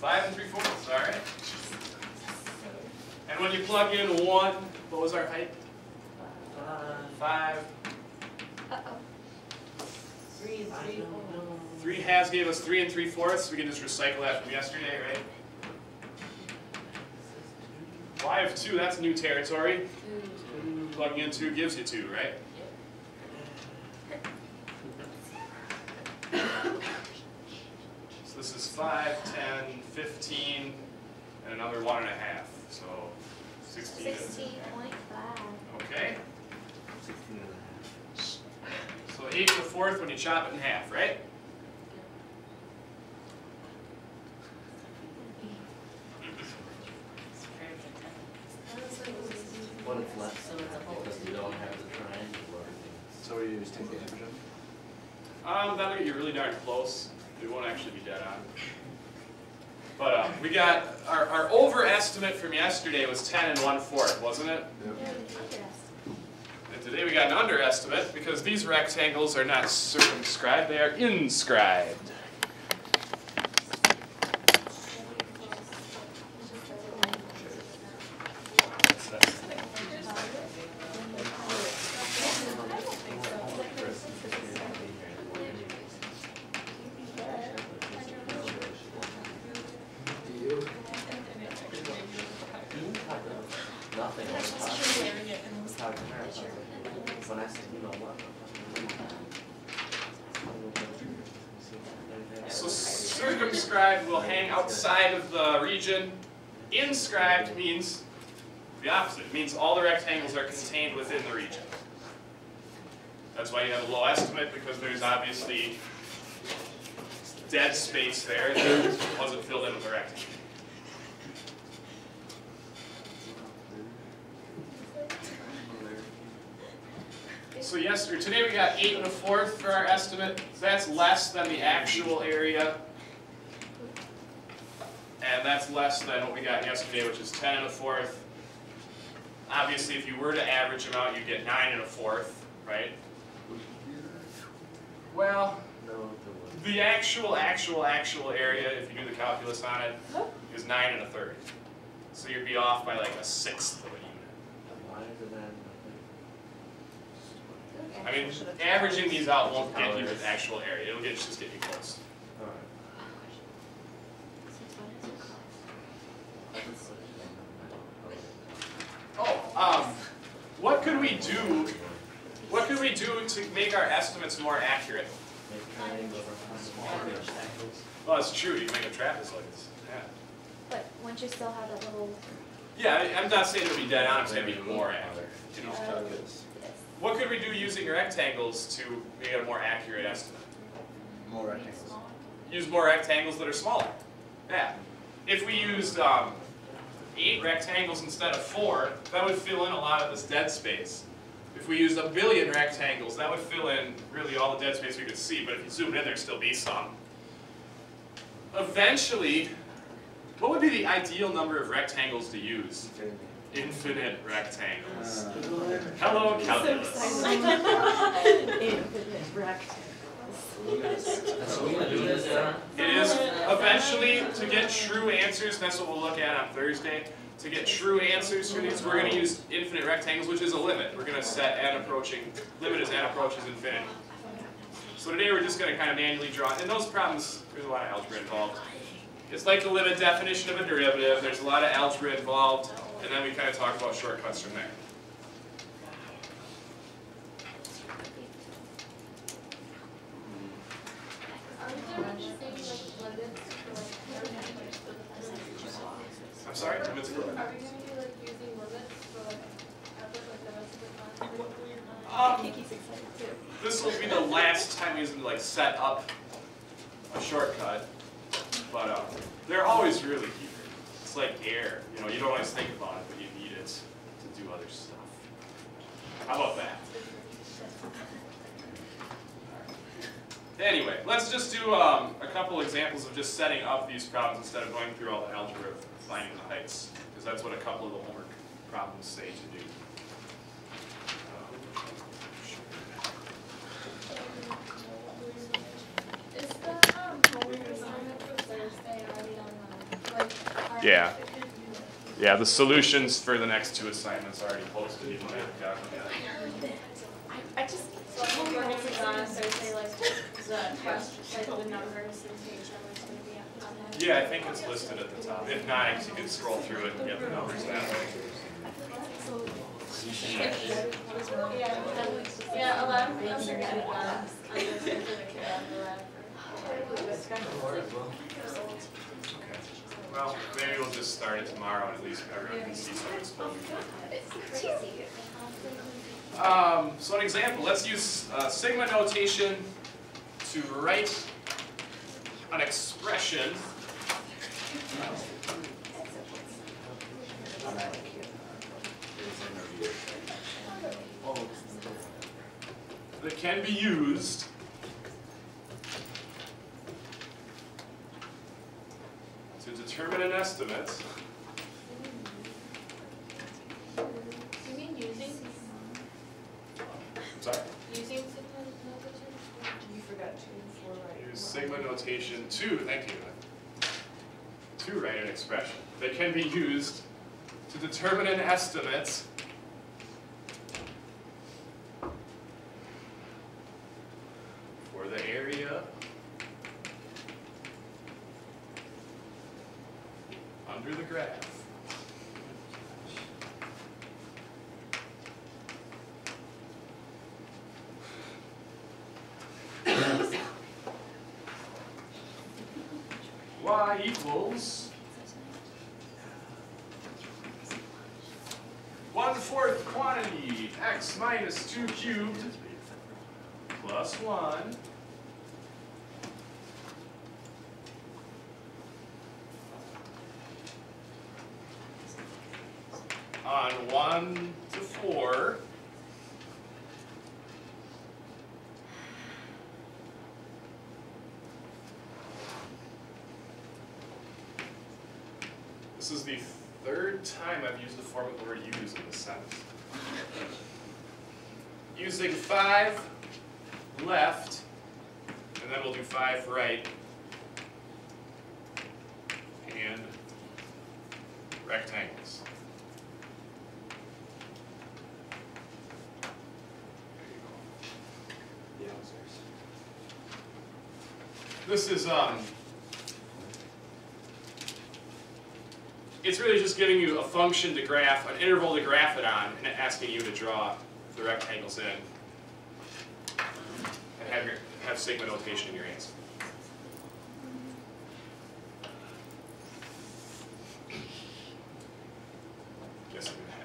5 3/4, all right. And when you plug in 1, what was our height? 5. Uh-oh. 3 and 3. 3/2 gave us 3 3/4. We can just recycle that from yesterday, right? Y of 2, that's new territory. Plugging in 2 gives you 2, right? So this is 5, 10, 15, and another 1.5. So 16. 16.5. Okay. So 8 1/4 when you chop it in half, right? What it's left, because we don't have the triangle or anything. So you just take the average of? That'll get you really darn close. It won't actually be dead on. But we got, our overestimate from yesterday was 10 1/4, wasn't it? Yep. And today we got an underestimate because these rectangles are not circumscribed, they are inscribed. So circumscribed will hang outside of the region. Inscribed means the opposite. It means all the rectangles are contained within the region. That's why you have a low estimate, because there's obviously dead space there that wasn't filled in with a rectangle. So today we got 8 1/4 for our estimate. So that's less than the actual area. And that's less than what we got yesterday, which is 10 1/4. Obviously, if you were to average them out, you'd get 9 1/4, right? Well, the actual area, if you do the calculus on it, is 9 1/3. So you'd be off by like 1/6 of a unit. I mean, averaging these out won't get you the actual area. It'll just get you close. Oh, what could we do? What could we do to make our estimates more accurate? Well, it's true. You can make a trapezoid. Yeah. But won't you still have that little... Yeah, I'm not saying it would be dead on. I'm saying it would be more accurate. You know. What could we do using rectangles to make a more accurate estimate? More rectangles. Use more rectangles that are smaller. Yeah. If we used 8 rectangles instead of 4, that would fill in a lot of this dead space. If we used 1 billion rectangles, that would fill in really all the dead space we could see, but if you zoom in, there'd still be some. Eventually, what would be the ideal number of rectangles to use? Infinite rectangles. Hello, calculus. Infinite rectangles. It is eventually, to get true answers, that's what we'll look at on Thursday. To get true answers for these, we're going to use infinite rectangles, which is a limit. We're going to set limit as n approaches infinity. So today we're just going to kind of manually draw, and those problems, there's a lot of algebra involved. It's like the limit definition of a derivative, there's a lot of algebra involved, and then we kind of talk about shortcuts from there. I'm sorry? Limits for what? Are we going to be like using limits for like effort like the rest of the class? This will be the last time we use them to like set up a shortcut, but they're always really here. It's like air, you know, you don't always think about it, but you need it to do other stuff. How about that? Anyway, let's just do a couple examples of just setting up these problems instead of going through all the algebra of finding the heights, because that's what a couple of the homework problems say to do. Is the homework assignment for Thursday already on Yeah. Yeah, the solutions for the next 2 assignments are already posted. You don't have to calculate. I just. So I think we're gonna be on Thursday, like, the question, like, the numbers and page numbers would be on that. Yeah, I think it's listed at the top. If not, you can scroll through it and get the numbers that way. Yeah, 11 of us are getting on this curriculum, 11. Okay. Well, maybe we'll just start it tomorrow and at least everyone can see some exposure. So an example, let's use sigma notation to write an expression that can be used to determine an estimate. You mean using? I'm sorry? Using sigma notation? You forgot to before, right? Use sigma notation thank you, to write an expression that can be used to determine an estimate for the area under the graph. Y equals 1/4 quantity x minus 2 cubed plus 1 on 1 to 4 This is the 3rd time I've used the form of the word use in this sentence. Using 5 left, and then we'll do 5 right, and rectangles. There you go. This is it's really just giving you a function to graph, an interval to graph it on, and asking you to draw the rectangles in, and have sigma notation in your answer. Guess I'm gonna